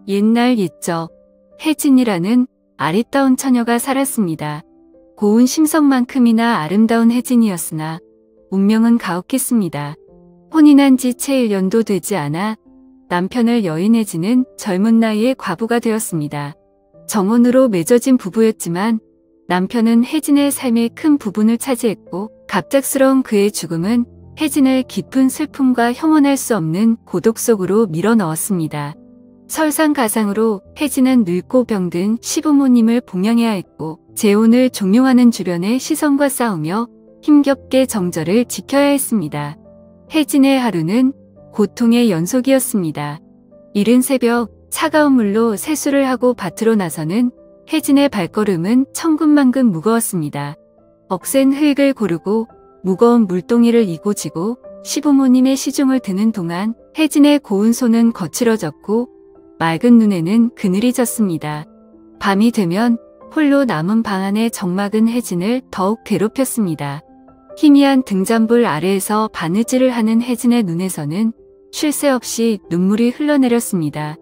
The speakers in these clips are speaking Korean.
옛날 옛적 혜진이라는 아리따운 처녀가 살았습니다. 고운 심성만큼이나 아름다운 혜진이었으나 운명은 가혹했습니다. 혼인한 지 채 1년도 되지 않아 남편을 여인 혜진은 젊은 나이에 과부가 되었습니다. 정혼으로 맺어진 부부였지만 남편은 혜진의 삶의 큰 부분을 차지했고 갑작스러운 그의 죽음은 혜진을 깊은 슬픔과 형언할 수 없는 고독 속으로 밀어넣었습니다. 설상가상으로 혜진은 늙고 병든 시부모님을 봉양해야 했고 재혼을 종용하는 주변의 시선과 싸우며 힘겹게 정절을 지켜야 했습니다. 혜진의 하루는 고통의 연속이었습니다. 이른 새벽 차가운 물로 세수를 하고 밭으로 나서는 혜진의 발걸음은 천근만근 무거웠습니다. 억센 흙을 고르고 무거운 물동이를 이고 지고 시부모님의 시중을 드는 동안 혜진의 고운 손은 거칠어졌고 맑은 눈에는 그늘이 졌습니다. 밤이 되면 홀로 남은 방 안의 적막은 혜진을 더욱 괴롭혔습니다. 희미한 등잔불 아래에서 바느질을 하는 혜진의 눈에서는 쉴 새 없이 눈물이 흘러내렸습니다.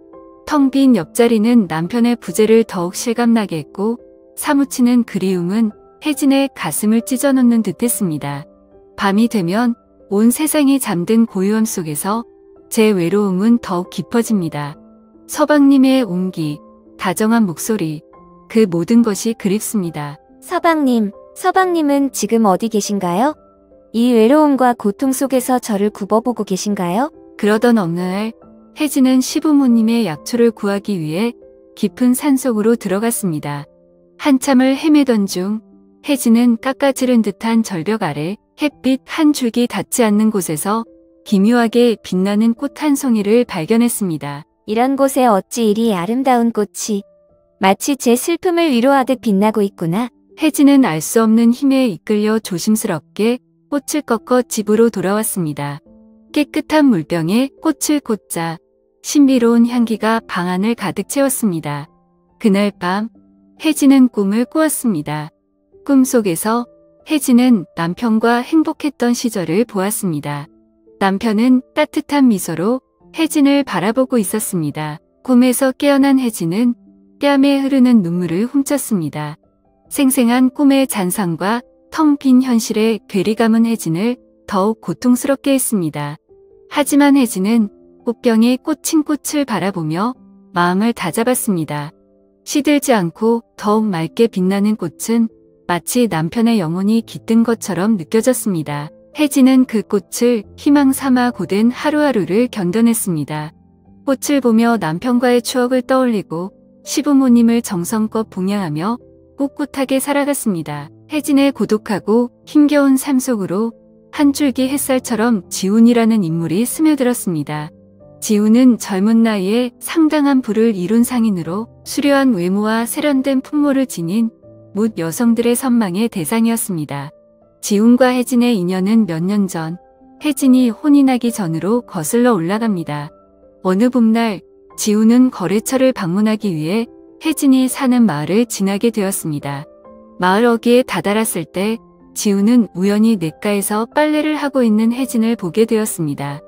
텅 빈 옆자리는 남편의 부재를 더욱 실감나게 했고 사무치는 그리움은 혜진의 가슴을 찢어놓는 듯했습니다. 밤이 되면 온 세상이 잠든 고요함 속에서 제 외로움은 더욱 깊어집니다. 서방님의 온기, 다정한 목소리, 그 모든 것이 그립습니다. 서방님은 지금 어디 계신가요? 이 외로움과 고통 속에서 저를 굽어보고 계신가요? 그러던 어느 날 혜진은 시부모님의 약초를 구하기 위해 깊은 산속으로 들어갔습니다. 한참을 헤매던 중 혜진은 깎아지른 듯한 절벽 아래 햇빛 한 줄기 닿지 않는 곳에서 기묘하게 빛나는 꽃 한 송이를 발견했습니다. 이런 곳에 어찌 이리 아름다운 꽃이 마치 제 슬픔을 위로하듯 빛나고 있구나. 혜진은 알 수 없는 힘에 이끌려 조심스럽게 꽃을 꺾어 집으로 돌아왔습니다. 깨끗한 물병에 꽃을 꽂자 신비로운 향기가 방 안을 가득 채웠습니다. 그날 밤 혜진은 꿈을 꾸었습니다. 꿈속에서 혜진은 남편과 행복했던 시절을 보았습니다. 남편은 따뜻한 미소로 혜진을 바라보고 있었습니다. 꿈에서 깨어난 혜진은 뺨에 흐르는 눈물을 훔쳤습니다. 생생한 꿈의 잔상과 텅 빈 현실의 괴리감은 혜진을 더욱 고통스럽게 했습니다. 하지만 혜진은 꽃병에 꽂힌 꽃을 바라보며 마음을 다잡았습니다. 시들지 않고 더욱 맑게 빛나는 꽃은 마치 남편의 영혼이 깃든 것처럼 느껴졌습니다. 혜진은 그 꽃을 희망 삼아 고된 하루하루를 견뎌냈습니다. 꽃을 보며 남편과의 추억을 떠올리고 시부모님을 정성껏 봉양하며 꿋꿋하게 살아갔습니다. 혜진의 고독하고 힘겨운 삶 속으로 한 줄기 햇살처럼 지훈이라는 인물이 스며들었습니다. 지훈은 젊은 나이에 상당한 부를 이룬 상인으로 수려한 외모와 세련된 풍모를 지닌 뭇 여성들의 선망의 대상이었습니다. 지훈과 혜진의 인연은 몇 년 전 혜진이 혼인하기 전으로 거슬러 올라갑니다. 어느 봄날 지훈은 거래처를 방문하기 위해 혜진이 사는 마을을 지나게 되었습니다. 마을 어귀에 다다랐을 때 지훈은 우연히 냇가에서 빨래를 하고 있는 혜진을 보게 되었습니다.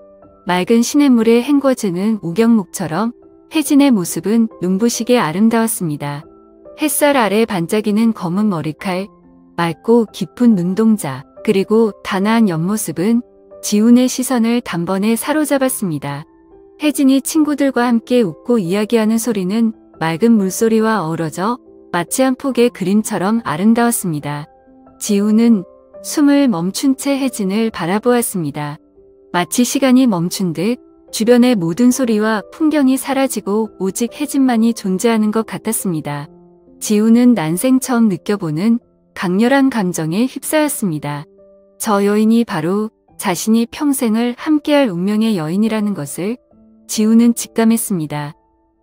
맑은 시냇물에 헹궈지는 우경목처럼 혜진의 모습은 눈부시게 아름다웠습니다. 햇살 아래 반짝이는 검은 머리칼, 맑고 깊은 눈동자, 그리고 단아한 옆모습은 지훈의 시선을 단번에 사로잡았습니다. 혜진이 친구들과 함께 웃고 이야기하는 소리는 맑은 물소리와 어우러져 마치 한 폭의 그림처럼 아름다웠습니다. 지훈은 숨을 멈춘 채 혜진을 바라보았습니다. 마치 시간이 멈춘 듯 주변의 모든 소리와 풍경이 사라지고 오직 혜진만이 존재하는 것 같았습니다. 지훈은 난생 처음 느껴보는 강렬한 감정에 휩싸였습니다. 저 여인이 바로 자신이 평생을 함께할 운명의 여인이라는 것을 지훈은 직감했습니다.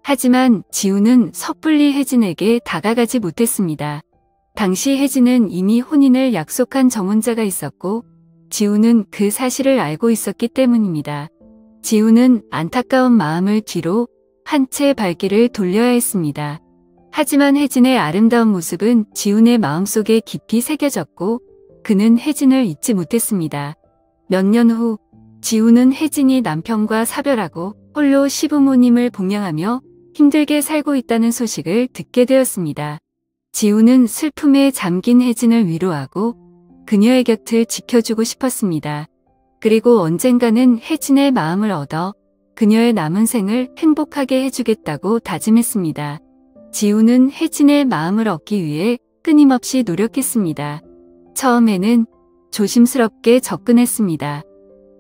하지만 지훈은 섣불리 혜진에게 다가가지 못했습니다. 당시 혜진은 이미 혼인을 약속한 정혼자가 있었고 지훈은 그 사실을 알고 있었기 때문입니다. 지훈은 안타까운 마음을 뒤로 한 채 발길을 돌려야 했습니다. 하지만 혜진의 아름다운 모습은 지훈의 마음속에 깊이 새겨졌고 그는 혜진을 잊지 못했습니다. 몇 년 후 지훈은 혜진이 남편과 사별하고 홀로 시부모님을 봉양하며 힘들게 살고 있다는 소식을 듣게 되었습니다. 지우는 슬픔에 잠긴 혜진을 위로하고 그녀의 곁을 지켜주고 싶었습니다. 그리고 언젠가는 혜진의 마음을 얻어 그녀의 남은 생을 행복하게 해주겠다고 다짐했습니다. 지우는 혜진의 마음을 얻기 위해 끊임없이 노력했습니다. 처음에는 조심스럽게 접근했습니다.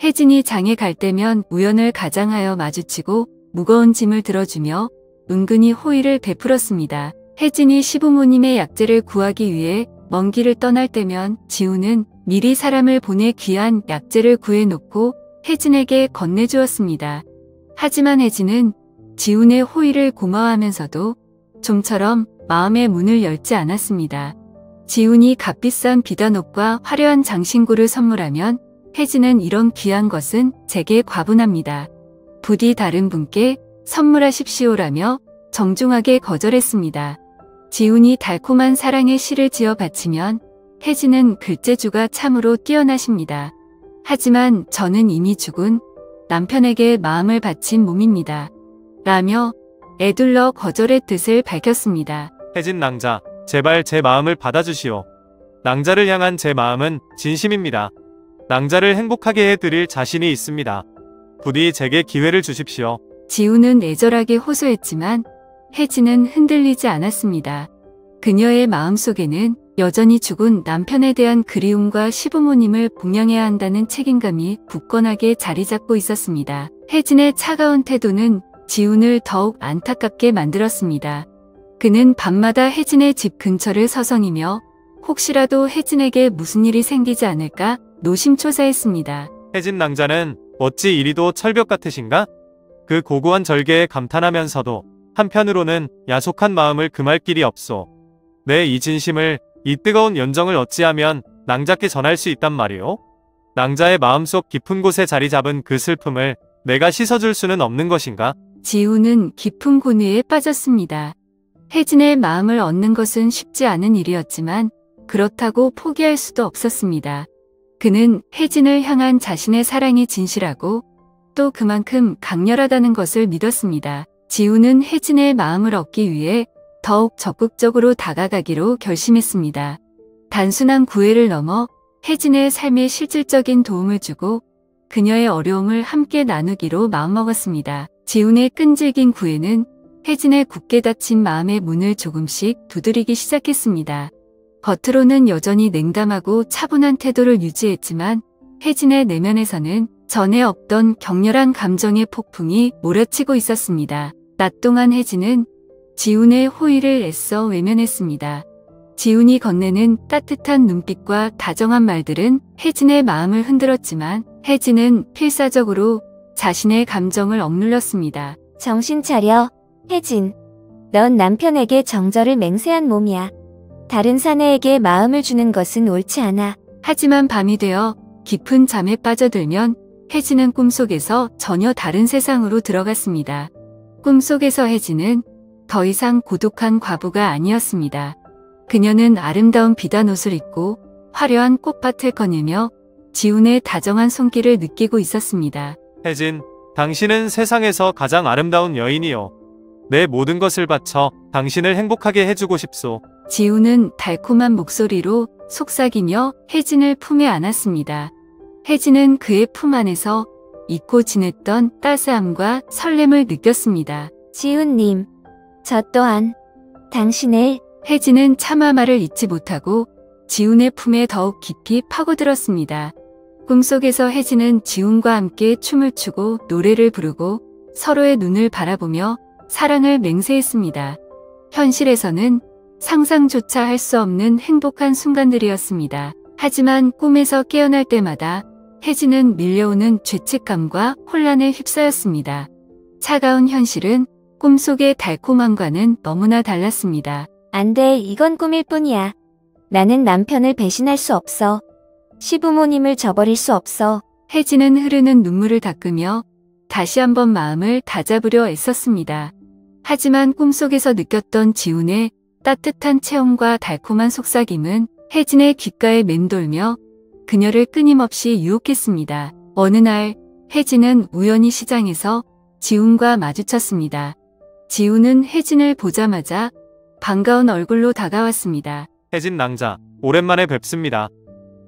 혜진이 장에 갈 때면 우연을 가장하여 마주치고 무거운 짐을 들어주며 은근히 호의를 베풀었습니다. 혜진이 시부모님의 약재를 구하기 위해 먼 길을 떠날 때면 지우는 미리 사람을 보내 귀한 약재를 구해놓고 혜진에게 건네주었습니다. 하지만 혜진은 지훈의 호의를 고마워하면서도 좀처럼 마음의 문을 열지 않았습니다. 지훈이 값비싼 비단옷과 화려한 장신구를 선물하면 혜진은 이런 귀한 것은 제게 과분합니다. 부디 다른 분께 선물하십시오라며 정중하게 거절했습니다. 지훈이 달콤한 사랑의 시를 지어 바치면 혜진은 글재주가 참으로 뛰어나십니다. 하지만 저는 이미 죽은 남편에게 마음을 바친 몸입니다. 라며 애둘러 거절의 뜻을 밝혔습니다. 혜진 낭자, 제발 제 마음을 받아주시오. 낭자를 향한 제 마음은 진심입니다. 낭자를 행복하게 해드릴 자신이 있습니다. 부디 제게 기회를 주십시오. 지우는 애절하게 호소했지만 혜진은 흔들리지 않았습니다. 그녀의 마음속에는 여전히 죽은 남편에 대한 그리움과 시부모님을 봉양해야 한다는 책임감이 굳건하게 자리 잡고 있었습니다. 혜진의 차가운 태도는 지훈을 더욱 안타깝게 만들었습니다. 그는 밤마다 혜진의 집 근처를 서성이며 혹시라도 혜진에게 무슨 일이 생기지 않을까 노심초사했습니다. 혜진 낭자는 어찌 이리도 철벽 같으신가? 그 고고한 절개에 감탄하면서도 한편으로는 야속한 마음을 금할 길이 없소. 내 이 진심을, 이 뜨거운 연정을 어찌하면 낭자께 전할 수 있단 말이오? 낭자의 마음속 깊은 곳에 자리 잡은 그 슬픔을 내가 씻어줄 수는 없는 것인가? 지우는 깊은 고뇌에 빠졌습니다. 혜진의 마음을 얻는 것은 쉽지 않은 일이었지만 그렇다고 포기할 수도 없었습니다. 그는 혜진을 향한 자신의 사랑이 진실하고 또 그만큼 강렬하다는 것을 믿었습니다. 지우는 혜진의 마음을 얻기 위해 더욱 적극적으로 다가가기로 결심했습니다. 단순한 구애를 넘어 혜진의 삶에 실질적인 도움을 주고 그녀의 어려움을 함께 나누기로 마음먹었습니다. 지훈의 끈질긴 구애는 혜진의 굳게 닫힌 마음의 문을 조금씩 두드리기 시작했습니다. 겉으로는 여전히 냉담하고 차분한 태도를 유지했지만 혜진의 내면에서는 전에 없던 격렬한 감정의 폭풍이 몰아치고 있었습니다. 낮 동안 혜진은 지훈의 호의를 애써 외면했습니다. 지훈이 건네는 따뜻한 눈빛과 다정한 말들은 혜진의 마음을 흔들었지만 혜진은 필사적으로 자신의 감정을 억눌렀습니다. 정신 차려, 혜진. 넌 남편에게 정절을 맹세한 몸이야. 다른 사내에게 마음을 주는 것은 옳지 않아. 하지만 밤이 되어 깊은 잠에 빠져들면 혜진은 꿈속에서 전혀 다른 세상으로 들어갔습니다. 꿈속에서 혜진은 더 이상 고독한 과부가 아니었습니다. 그녀는 아름다운 비단옷을 입고 화려한 꽃밭을 거닐며 지훈의 다정한 손길을 느끼고 있었습니다. 혜진, 당신은 세상에서 가장 아름다운 여인이요. 내 모든 것을 바쳐 당신을 행복하게 해주고 싶소. 지훈은 달콤한 목소리로 속삭이며 혜진을 품에 안았습니다. 혜진은 그의 품 안에서 잊고 지냈던 따스함과 설렘을 느꼈습니다. 지훈님, 저 또한 당신을. 혜진은 차마 말을 잊지 못하고 지훈의 품에 더욱 깊이 파고들었습니다. 꿈속에서 혜진은 지훈과 함께 춤을 추고 노래를 부르고 서로의 눈을 바라보며 사랑을 맹세했습니다. 현실에서는 상상조차 할 수 없는 행복한 순간들이었습니다. 하지만 꿈에서 깨어날 때마다 혜진은 밀려오는 죄책감과 혼란에 휩싸였습니다. 차가운 현실은 꿈속의 달콤함과는 너무나 달랐습니다. 안 돼, 이건 꿈일 뿐이야. 나는 남편을 배신할 수 없어. 시부모님을 저버릴 수 없어. 혜진은 흐르는 눈물을 닦으며 다시 한번 마음을 다잡으려 애썼습니다. 하지만 꿈속에서 느꼈던 지훈의 따뜻한 체온과 달콤한 속삭임은 혜진의 귓가에 맴돌며 그녀를 끊임없이 유혹했습니다. 어느 날 혜진은 우연히 시장에서 지훈과 마주쳤습니다. 지우는 혜진을 보자마자 반가운 얼굴로 다가왔습니다. 혜진 낭자, 오랜만에 뵙습니다.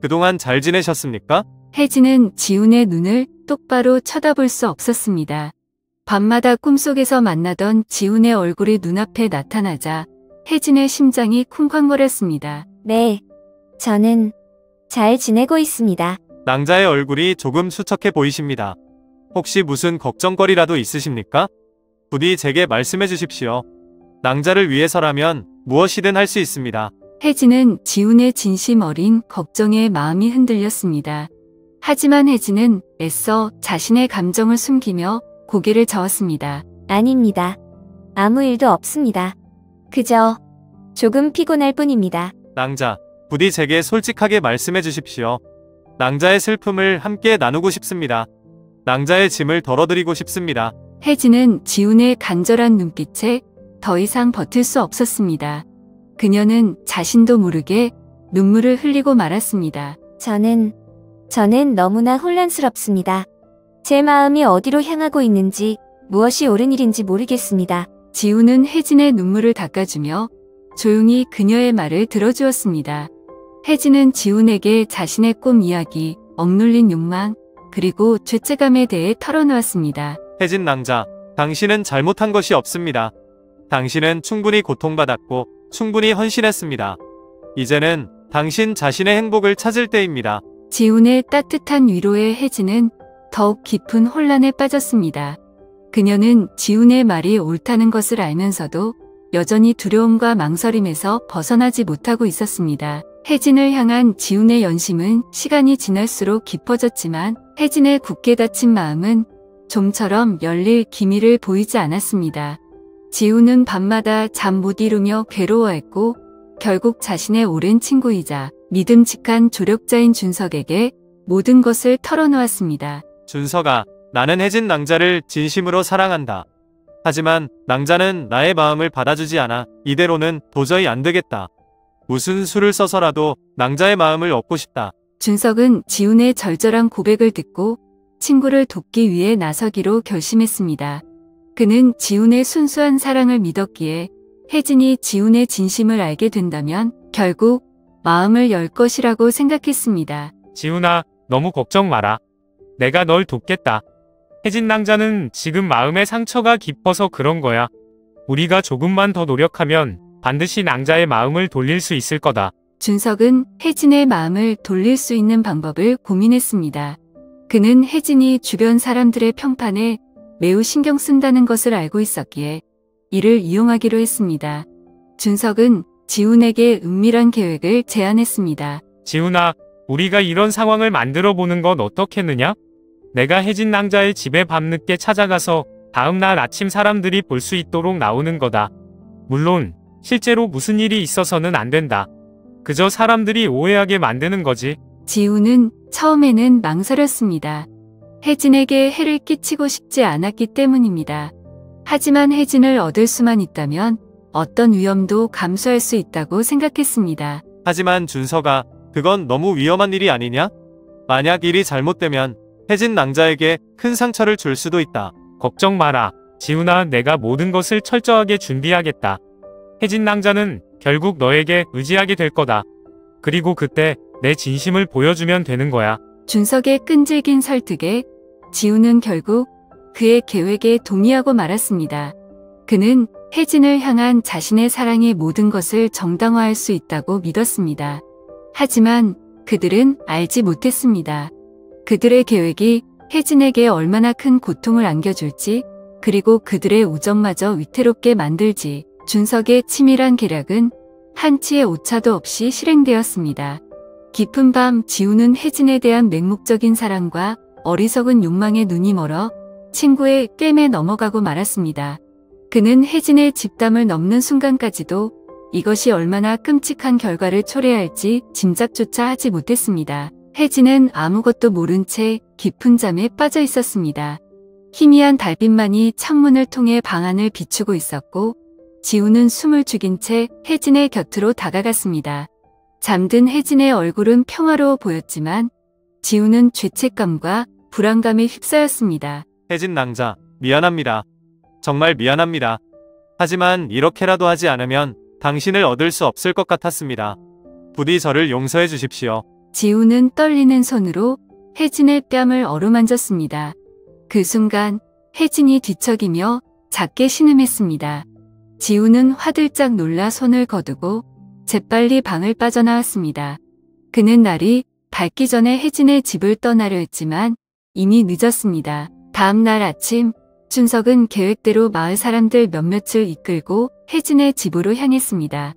그동안 잘 지내셨습니까? 혜진은 지훈의 눈을 똑바로 쳐다볼 수 없었습니다. 밤마다 꿈속에서 만나던 지훈의 얼굴이 눈앞에 나타나자 혜진의 심장이 쿵쾅거렸습니다. 네, 저는 잘 지내고 있습니다. 낭자의 얼굴이 조금 수척해 보이십니다. 혹시 무슨 걱정거리라도 있으십니까? 부디 제게 말씀해 주십시오. 낭자를 위해서라면 무엇이든 할 수 있습니다. 혜진은 지훈의 진심 어린 걱정에 마음이 흔들렸습니다. 하지만 혜진은 애써 자신의 감정을 숨기며 고개를 저었습니다. 아닙니다. 아무 일도 없습니다. 그저 조금 피곤할 뿐입니다. 낭자, 부디 제게 솔직하게 말씀해 주십시오. 낭자의 슬픔을 함께 나누고 싶습니다. 낭자의 짐을 덜어드리고 싶습니다. 혜진은 지훈의 간절한 눈빛에 더 이상 버틸 수 없었습니다. 그녀는 자신도 모르게 눈물을 흘리고 말았습니다. 저는 너무나 혼란스럽습니다. 제 마음이 어디로 향하고 있는지 무엇이 옳은 일인지 모르겠습니다. 지훈은 혜진의 눈물을 닦아주며 조용히 그녀의 말을 들어주었습니다. 혜진은 지훈에게 자신의 꿈 이야기, 억눌린 욕망, 그리고 죄책감에 대해 털어놓았습니다. 혜진 낭자, 당신은 잘못한 것이 없습니다. 당신은 충분히 고통받았고 충분히 헌신했습니다. 이제는 당신 자신의 행복을 찾을 때입니다. 지훈의 따뜻한 위로에 혜진은 더욱 깊은 혼란에 빠졌습니다. 그녀는 지훈의 말이 옳다는 것을 알면서도 여전히 두려움과 망설임에서 벗어나지 못하고 있었습니다. 혜진을 향한 지훈의 연심은 시간이 지날수록 깊어졌지만 혜진의 굳게 닫힌 마음은 좀처럼 열릴 기미를 보이지 않았습니다. 지훈은 밤마다 잠 못 이루며 괴로워했고 결국 자신의 오랜 친구이자 믿음직한 조력자인 준석에게 모든 것을 털어놓았습니다. 준석아, 나는 혜진 낭자를 진심으로 사랑한다. 하지만 낭자는 나의 마음을 받아주지 않아. 이대로는 도저히 안 되겠다. 무슨 수를 써서라도 낭자의 마음을 얻고 싶다. 준석은 지훈의 절절한 고백을 듣고 친구를 돕기 위해 나서기로 결심했습니다. 그는 지훈의 순수한 사랑을 믿었기에 혜진이 지훈의 진심을 알게 된다면 결국 마음을 열 것이라고 생각했습니다. 지훈아, 너무 걱정 마라. 내가 널 돕겠다. 혜진 낭자는 지금 마음의 상처가 깊어서 그런 거야. 우리가 조금만 더 노력하면 반드시 낭자의 마음을 돌릴 수 있을 거다. 준석은 혜진의 마음을 돌릴 수 있는 방법을 고민했습니다. 그는 혜진이 주변 사람들의 평판에 매우 신경 쓴다는 것을 알고 있었기에 이를 이용하기로 했습니다. 준석은 지훈에게 은밀한 계획을 제안했습니다. 지훈아, 우리가 이런 상황을 만들어 보는 건 어떻겠느냐? 내가 혜진 낭자의 집에 밤늦게 찾아가서 다음날 아침 사람들이 볼 수 있도록 나오는 거다. 물론 실제로 무슨 일이 있어서는 안 된다. 그저 사람들이 오해하게 만드는 거지. 지훈은 처음에는 망설였습니다. 혜진에게 해를 끼치고 싶지 않았기 때문입니다. 하지만 혜진을 얻을 수만 있다면 어떤 위험도 감수할 수 있다고 생각했습니다. 하지만 준석아, 그건 너무 위험한 일이 아니냐? 만약 일이 잘못되면 혜진 낭자에게 큰 상처를 줄 수도 있다. 걱정 마라. 지훈아, 내가 모든 것을 철저하게 준비하겠다. 혜진 낭자는 결국 너에게 의지하게 될 거다. 그리고 그때 내 진심을 보여주면 되는 거야. 준석의 끈질긴 설득에 지훈은 결국 그의 계획에 동의하고 말았습니다. 그는 혜진을 향한 자신의 사랑의 모든 것을 정당화할 수 있다고 믿었습니다. 하지만 그들은 알지 못했습니다. 그들의 계획이 혜진에게 얼마나 큰 고통을 안겨줄지, 그리고 그들의 우정마저 위태롭게 만들지. 준석의 치밀한 계략은 한치의 오차도 없이 실행되었습니다. 깊은 밤 지훈은 혜진에 대한 맹목적인 사랑과 어리석은 욕망에 눈이 멀어 친구의 꿰매 넘어가고 말았습니다. 그는 혜진의 집담을 넘는 순간까지도 이것이 얼마나 끔찍한 결과를 초래할지 짐작조차 하지 못했습니다. 혜진은 아무것도 모른 채 깊은 잠에 빠져 있었습니다. 희미한 달빛만이 창문을 통해 방 안을 비추고 있었고 지훈은 숨을 죽인 채 혜진의 곁으로 다가갔습니다. 잠든 혜진의 얼굴은 평화로워 보였지만 지훈은 죄책감과 불안감에 휩싸였습니다. 혜진 낭자, 미안합니다. 정말 미안합니다. 하지만 이렇게라도 하지 않으면 당신을 얻을 수 없을 것 같았습니다. 부디 저를 용서해 주십시오. 지우는 떨리는 손으로 혜진의 뺨을 어루만졌습니다. 그 순간 혜진이 뒤척이며 작게 신음했습니다. 지우는 화들짝 놀라 손을 거두고 재빨리 방을 빠져나왔습니다. 그는 날이 밝기 전에 혜진의 집을 떠나려 했지만 이미 늦었습니다. 다음 날 아침 준석은 계획대로 마을 사람들 몇몇을 이끌고 혜진의 집으로 향했습니다.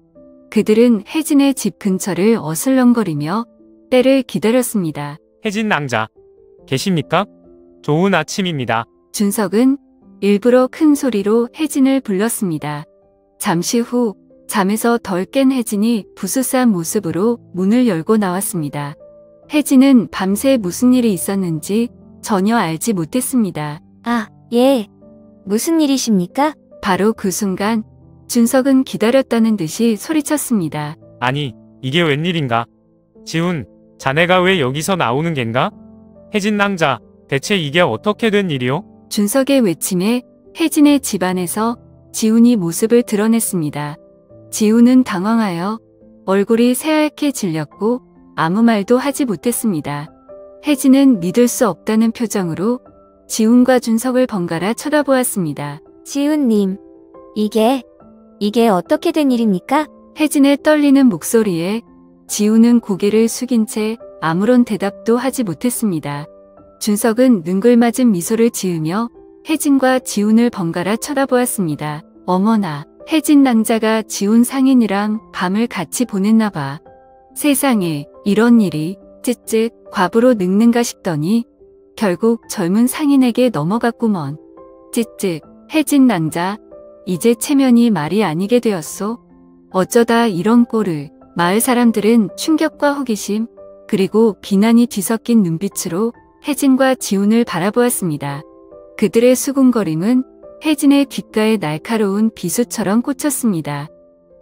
그들은 혜진의 집 근처를 어슬렁거리며 때를 기다렸습니다. 혜진 낭자. 계십니까? 좋은 아침입니다. 준석은 일부러 큰 소리로 혜진을 불렀습니다. 잠시 후 잠에서 덜 깬 혜진이 부스스한 모습으로 문을 열고 나왔습니다. 혜진은 밤새 무슨 일이 있었는지 전혀 알지 못했습니다. 아, 예. 무슨 일이십니까? 바로 그 순간 준석은 기다렸다는 듯이 소리쳤습니다. 아니, 이게 웬일인가? 지훈, 자네가 왜 여기서 나오는 겐가? 혜진 낭자, 대체 이게 어떻게 된 일이오? 준석의 외침에 혜진의 집안에서 지훈이 모습을 드러냈습니다. 지훈은 당황하여 얼굴이 새하얗게 질렸고 아무 말도 하지 못했습니다. 혜진은 믿을 수 없다는 표정으로 지훈과 준석을 번갈아 쳐다보았습니다. 지훈님, 이게 어떻게 된 일입니까? 혜진의 떨리는 목소리에 지훈은 고개를 숙인 채 아무런 대답도 하지 못했습니다. 준석은 능글맞은 미소를 지으며 혜진과 지훈을 번갈아 쳐다보았습니다. 어머나, 혜진 낭자가 지훈 상인이랑 밤을 같이 보냈나 봐. 세상에 이런 일이 쯧쯧 과부로 늙는가 싶더니 결국 젊은 상인에게 넘어갔구먼. 쯧쯧 혜진 낭자, 이제 체면이 말이 아니게 되었소. 어쩌다 이런 꼴을. 마을 사람들은 충격과 호기심 그리고 비난이 뒤섞인 눈빛으로 혜진과 지훈을 바라보았습니다. 그들의 수군거림은 혜진의 귓가에 날카로운 비수처럼 꽂혔습니다.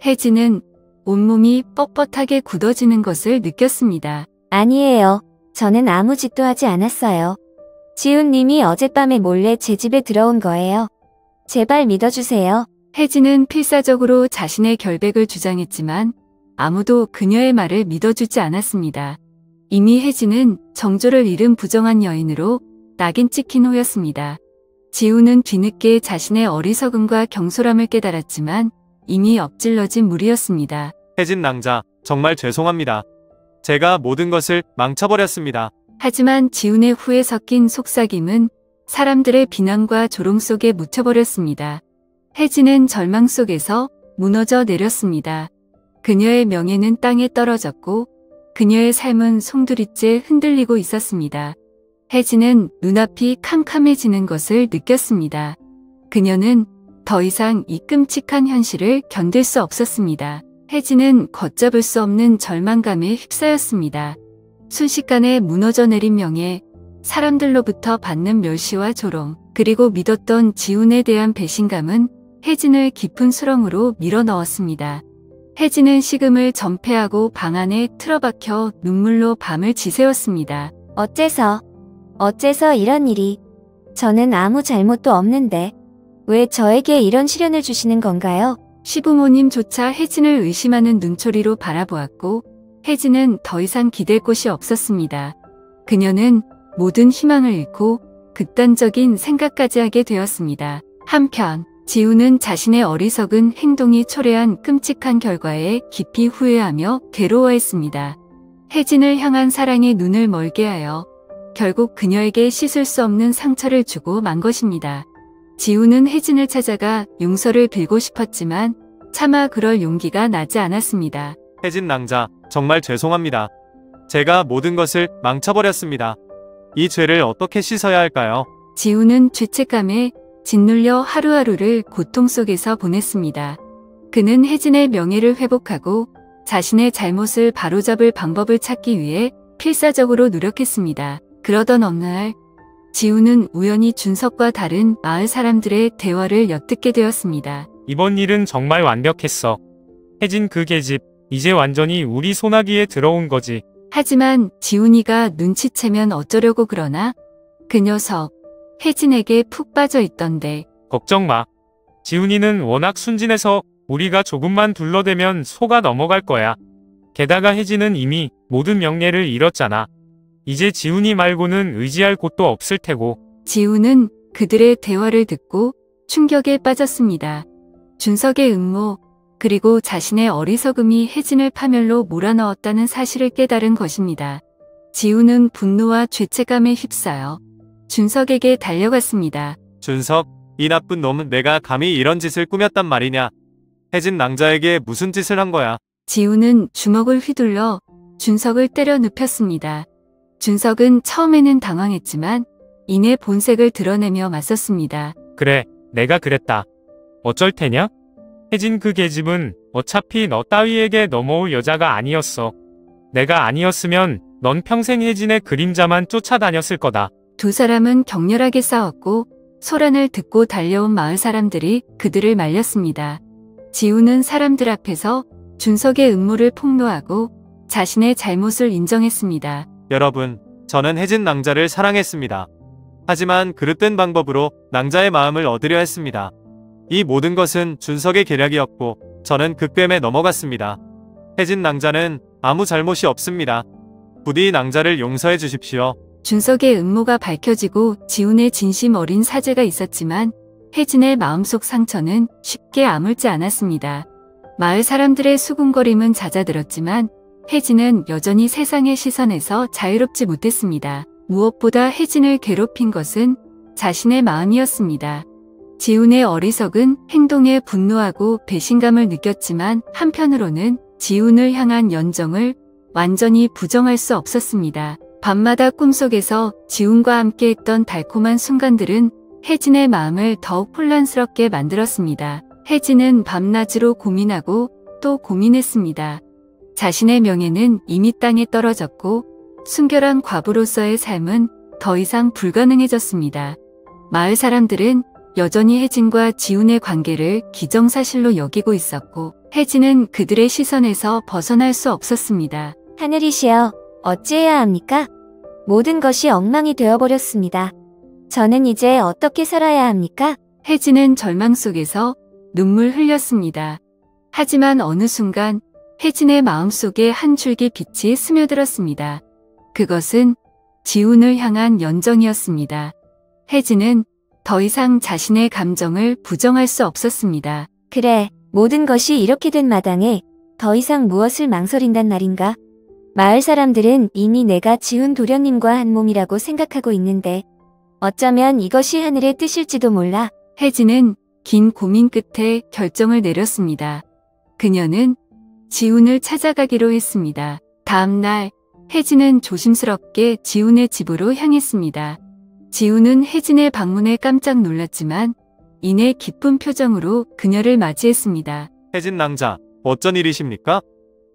혜진은 온몸이 뻣뻣하게 굳어지는 것을 느꼈습니다. 아니에요. 저는 아무 짓도 하지 않았어요. 지훈님이 어젯밤에 몰래 제 집에 들어온 거예요. 제발 믿어주세요. 혜진은 필사적으로 자신의 결백을 주장했지만 아무도 그녀의 말을 믿어주지 않았습니다. 이미 혜진은 정조를 잃은 부정한 여인으로 낙인 찍힌 후였습니다. 지훈은 뒤늦게 자신의 어리석음과 경솔함을 깨달았지만 이미 엎질러진 물이었습니다. 혜진 낭자, 정말 죄송합니다. 제가 모든 것을 망쳐버렸습니다. 하지만 지훈의 후에 섞인 속삭임은 사람들의 비난과 조롱 속에 묻혀버렸습니다. 혜진은 절망 속에서 무너져 내렸습니다. 그녀의 명예는 땅에 떨어졌고 그녀의 삶은 송두리째 흔들리고 있었습니다. 혜진은 눈앞이 캄캄해지는 것을 느꼈습니다. 그녀는 더 이상 이 끔찍한 현실을 견딜 수 없었습니다. 혜진은 걷잡을 수 없는 절망감에 휩싸였습니다. 순식간에 무너져 내린 명예, 사람들로부터 받는 멸시와 조롱, 그리고 믿었던 지훈에 대한 배신감은 혜진을 깊은 수렁으로 밀어넣었습니다. 혜진은 식음을 전폐하고 방 안에 틀어박혀 눈물로 밤을 지새웠습니다. 어째서 이런 일이. 저는 아무 잘못도 없는데 왜 저에게 이런 시련을 주시는 건가요? 시부모님조차 혜진을 의심하는 눈초리로 바라보았고 혜진은 더 이상 기댈 곳이 없었습니다. 그녀는 모든 희망을 잃고 극단적인 생각까지 하게 되었습니다. 한편 지훈은 자신의 어리석은 행동이 초래한 끔찍한 결과에 깊이 후회하며 괴로워했습니다. 혜진을 향한 사랑의 눈을 멀게 하여 결국 그녀에게 씻을 수 없는 상처를 주고 만 것입니다. 지훈은 혜진을 찾아가 용서를 빌고 싶었지만 차마 그럴 용기가 나지 않았습니다. 혜진 낭자, 정말 죄송합니다. 제가 모든 것을 망쳐버렸습니다. 이 죄를 어떻게 씻어야 할까요? 지훈은 죄책감에 짓눌려 하루하루를 고통 속에서 보냈습니다. 그는 혜진의 명예를 회복하고 자신의 잘못을 바로잡을 방법을 찾기 위해 필사적으로 노력했습니다. 그러던 어느 날 지훈은 우연히 준석과 다른 마을 사람들의 대화를 엿듣게 되었습니다. 이번 일은 정말 완벽했어. 혜진 그 계집, 이제 완전히 우리 소나기에 들어온 거지. 하지만 지훈이가 눈치채면 어쩌려고 그러나 그 녀석 혜진에게 푹 빠져 있던데. 걱정 마. 지훈이는 워낙 순진해서 우리가 조금만 둘러대면 속아 넘어갈 거야. 게다가 혜진은 이미 모든 명예를 잃었잖아. 이제 지훈이 말고는 의지할 곳도 없을 테고. 지우는 그들의 대화를 듣고 충격에 빠졌습니다. 준석의 음모, 그리고 자신의 어리석음이 혜진을 파멸로 몰아넣었다는 사실을 깨달은 것입니다. 지우는 분노와 죄책감에 휩싸여 준석에게 달려갔습니다. 준석, 이 나쁜 놈은 내가 감히 이런 짓을 꾸몄단 말이냐. 혜진 낭자에게 무슨 짓을 한 거야. 지우는 주먹을 휘둘러 준석을 때려 눕혔습니다. 준석은 처음에는 당황했지만 이내 본색을 드러내며 맞섰습니다. 그래, 내가 그랬다. 어쩔 테냐? 혜진 그 계집은 어차피 너 따위에게 넘어올 여자가 아니었어. 내가 아니었으면 넌 평생 혜진의 그림자만 쫓아다녔을 거다. 두 사람은 격렬하게 싸웠고 소란을 듣고 달려온 마을 사람들이 그들을 말렸습니다. 지우는 사람들 앞에서 준석의 음모를 폭로하고 자신의 잘못을 인정했습니다. 여러분, 저는 혜진 낭자를 사랑했습니다. 하지만 그릇된 방법으로 낭자의 마음을 얻으려 했습니다. 이 모든 것은 준석의 계략이었고 저는 그 꿰매 넘어갔습니다. 혜진 낭자는 아무 잘못이 없습니다. 부디 낭자를 용서해 주십시오. 준석의 음모가 밝혀지고 지훈의 진심 어린 사죄가 있었지만 혜진의 마음속 상처는 쉽게 아물지 않았습니다. 마을 사람들의 수군거림은 잦아들었지만 혜진은 여전히 세상의 시선에서 자유롭지 못했습니다. 무엇보다 혜진을 괴롭힌 것은 자신의 마음이었습니다. 지훈의 어리석은 행동에 분노하고 배신감을 느꼈지만 한편으로는 지훈을 향한 연정을 완전히 부정할 수 없었습니다. 밤마다 꿈속에서 지훈과 함께했던 달콤한 순간들은 혜진의 마음을 더욱 혼란스럽게 만들었습니다. 혜진은 밤낮으로 고민하고 또 고민했습니다. 자신의 명예는 이미 땅에 떨어졌고 순결한 과부로서의 삶은 더 이상 불가능해졌습니다. 마을 사람들은 여전히 혜진과 지훈의 관계를 기정사실로 여기고 있었고 혜진은 그들의 시선에서 벗어날 수 없었습니다. 하늘이시여, 어찌해야 합니까? 모든 것이 엉망이 되어버렸습니다. 저는 이제 어떻게 살아야 합니까? 혜진은 절망 속에서 눈물 흘렸습니다. 하지만 어느 순간 혜진의 마음속에 한 줄기 빛이 스며들었습니다. 그것은 지훈을 향한 연정이었습니다. 혜진은 더 이상 자신의 감정을 부정할 수 없었습니다. 그래, 모든 것이 이렇게 된 마당에 더 이상 무엇을 망설인단 말인가? 마을 사람들은 이미 내가 지훈 도련님과 한 몸이라고 생각하고 있는데 어쩌면 이것이 하늘의 뜻일지도 몰라. 혜진은 긴 고민 끝에 결정을 내렸습니다. 그녀는 지훈을 찾아가기로 했습니다. 다음 날 혜진은 조심스럽게 지훈의 집으로 향했습니다. 지훈은 혜진의 방문에 깜짝 놀랐지만 이내 기쁜 표정으로 그녀를 맞이했습니다. 혜진 낭자, 어쩐 일이십니까?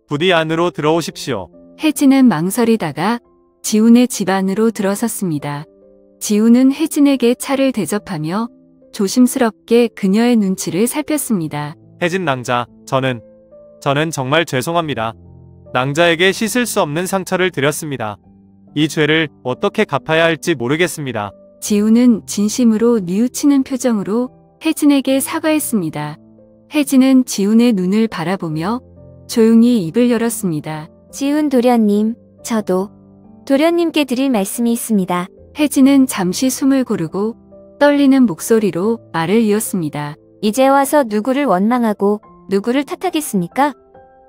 부디 안으로 들어오십시오. 혜진은 망설이다가 지훈의 집 안으로 들어섰습니다. 지훈은 혜진에게 차를 대접하며 조심스럽게 그녀의 눈치를 살폈습니다. 혜진 낭자, 저는 정말 죄송합니다. 낭자에게 씻을 수 없는 상처를 드렸습니다. 이 죄를 어떻게 갚아야 할지 모르겠습니다. 지훈은 진심으로 뉘우치는 표정으로 혜진에게 사과했습니다. 혜진은 지훈의 눈을 바라보며 조용히 입을 열었습니다. 지훈 도련님, 저도 도련님께 드릴 말씀이 있습니다. 혜진은 잠시 숨을 고르고 떨리는 목소리로 말을 이었습니다. 이제 와서 누구를 원망하고 누구를 탓하겠습니까?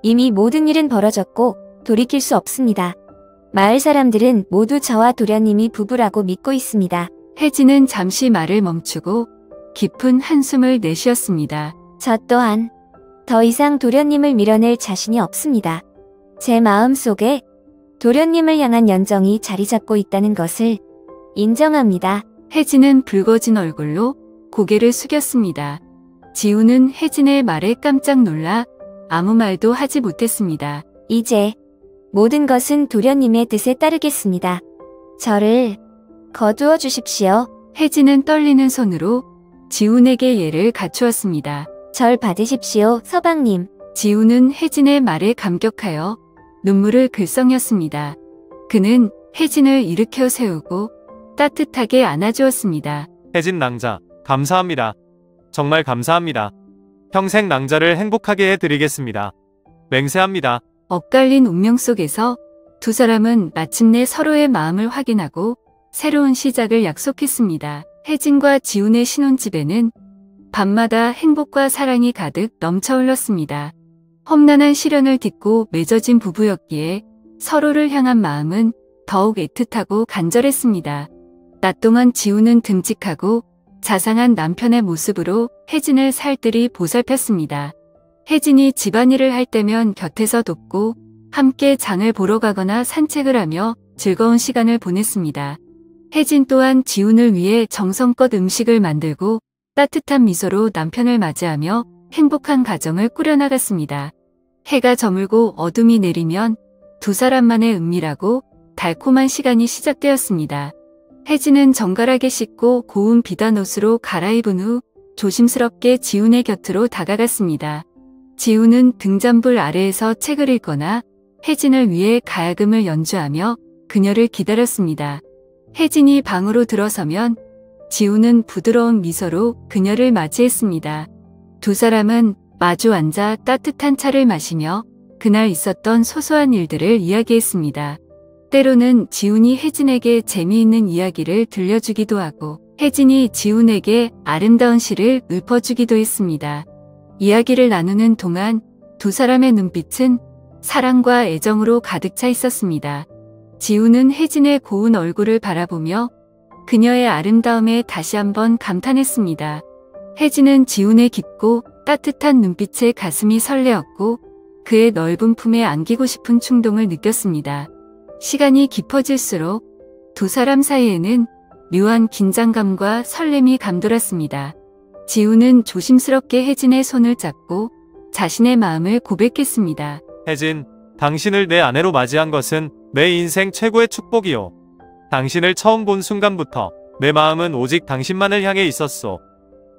이미 모든 일은 벌어졌고 돌이킬 수 없습니다. 마을 사람들은 모두 저와 도련님이 부부라고 믿고 있습니다. 혜진은 잠시 말을 멈추고 깊은 한숨을 내쉬었습니다. 저 또한 더 이상 도련님을 밀어낼 자신이 없습니다. 제 마음속에 도련님을 향한 연정이 자리 잡고 있다는 것을 인정합니다. 혜진은 붉어진 얼굴로 고개를 숙였습니다. 지훈은 혜진의 말에 깜짝 놀라 아무 말도 하지 못했습니다. 이제 모든 것은 도련님의 뜻에 따르겠습니다. 저를 거두어 주십시오. 혜진은 떨리는 손으로 지훈에게 예를 갖추었습니다. 절 받으십시오, 서방님. 지훈은 혜진의 말에 감격하여 눈물을 글썽였습니다. 그는 혜진을 일으켜 세우고 따뜻하게 안아주었습니다. 혜진 낭자, 감사합니다. 정말 감사합니다. 평생 낭자를 행복하게 해드리겠습니다. 맹세합니다. 엇갈린 운명 속에서 두 사람은 마침내 서로의 마음을 확인하고 새로운 시작을 약속했습니다. 혜진과 지훈의 신혼집에는 밤마다 행복과 사랑이 가득 넘쳐 흘렀습니다. 험난한 시련을 딛고 맺어진 부부였기에 서로를 향한 마음은 더욱 애틋하고 간절했습니다. 낮 동안 지훈은 듬직하고 자상한 남편의 모습으로 혜진을 살뜰히 보살폈습니다. 혜진이 집안일을 할 때면 곁에서 돕고 함께 장을 보러 가거나 산책을 하며 즐거운 시간을 보냈습니다. 혜진 또한 지훈을 위해 정성껏 음식을 만들고 따뜻한 미소로 남편을 맞이하며 행복한 가정을 꾸려나갔습니다. 해가 저물고 어둠이 내리면 두 사람만의 은밀하고 달콤한 시간이 시작되었습니다. 혜진은 정갈하게 씻고 고운 비단 옷으로 갈아입은 후 조심스럽게 지훈의 곁으로 다가갔습니다. 지훈은 등잔불 아래에서 책을 읽거나 혜진을 위해 가야금을 연주하며 그녀를 기다렸습니다. 혜진이 방으로 들어서면 지훈은 부드러운 미소로 그녀를 맞이했습니다. 두 사람은 마주 앉아 따뜻한 차를 마시며 그날 있었던 소소한 일들을 이야기했습니다. 때로는 지훈이 혜진에게 재미있는 이야기를 들려주기도 하고 혜진이 지훈에게 아름다운 시를 읊어주기도 했습니다. 이야기를 나누는 동안 두 사람의 눈빛은 사랑과 애정으로 가득 차 있었습니다. 지훈은 혜진의 고운 얼굴을 바라보며 그녀의 아름다움에 다시 한번 감탄했습니다. 혜진은 지훈의 깊고 따뜻한 눈빛에 가슴이 설레었고 그의 넓은 품에 안기고 싶은 충동을 느꼈습니다. 시간이 깊어질수록 두 사람 사이에는 묘한 긴장감과 설렘이 감돌았습니다. 지훈은 조심스럽게 혜진의 손을 잡고 자신의 마음을 고백했습니다. 혜진, 당신을 내 아내로 맞이한 것은 내 인생 최고의 축복이요. 당신을 처음 본 순간부터 내 마음은 오직 당신만을 향해 있었소.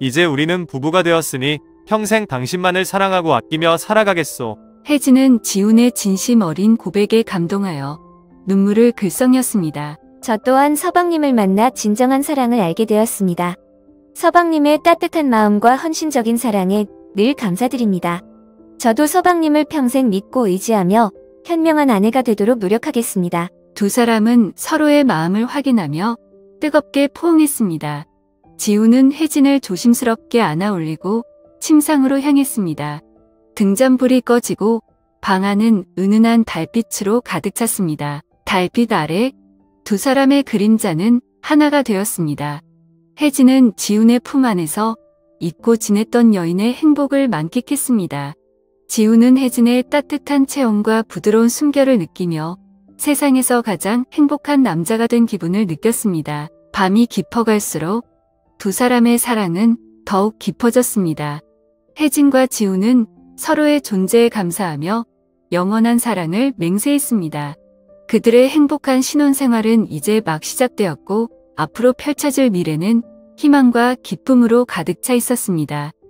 이제 우리는 부부가 되었으니 평생 당신만을 사랑하고 아끼며 살아가겠소. 혜진은 지훈의 진심 어린 고백에 감동하여 눈물을 글썽였습니다. 저 또한 서방님을 만나 진정한 사랑을 알게 되었습니다. 서방님의 따뜻한 마음과 헌신적인 사랑에 늘 감사드립니다. 저도 서방님을 평생 믿고 의지하며 현명한 아내가 되도록 노력하겠습니다. 두 사람은 서로의 마음을 확인하며 뜨겁게 포옹했습니다. 지훈은 혜진을 조심스럽게 안아 올리고 침상으로 향했습니다. 등잔불이 꺼지고 방 안은 은은한 달빛으로 가득 찼습니다. 달빛 아래 두 사람의 그림자는 하나가 되었습니다. 혜진은 지훈의 품 안에서 잊고 지냈던 여인의 행복을 만끽했습니다. 지훈은 혜진의 따뜻한 체온과 부드러운 숨결을 느끼며 세상에서 가장 행복한 남자가 된 기분을 느꼈습니다. 밤이 깊어갈수록 두 사람의 사랑은 더욱 깊어졌습니다. 혜진과 지훈은 서로의 존재에 감사하며 영원한 사랑을 맹세했습니다. 그들의 행복한 신혼생활은 이제 막 시작되었고 앞으로 펼쳐질 미래는 희망과 기쁨으로 가득 차 있었습니다.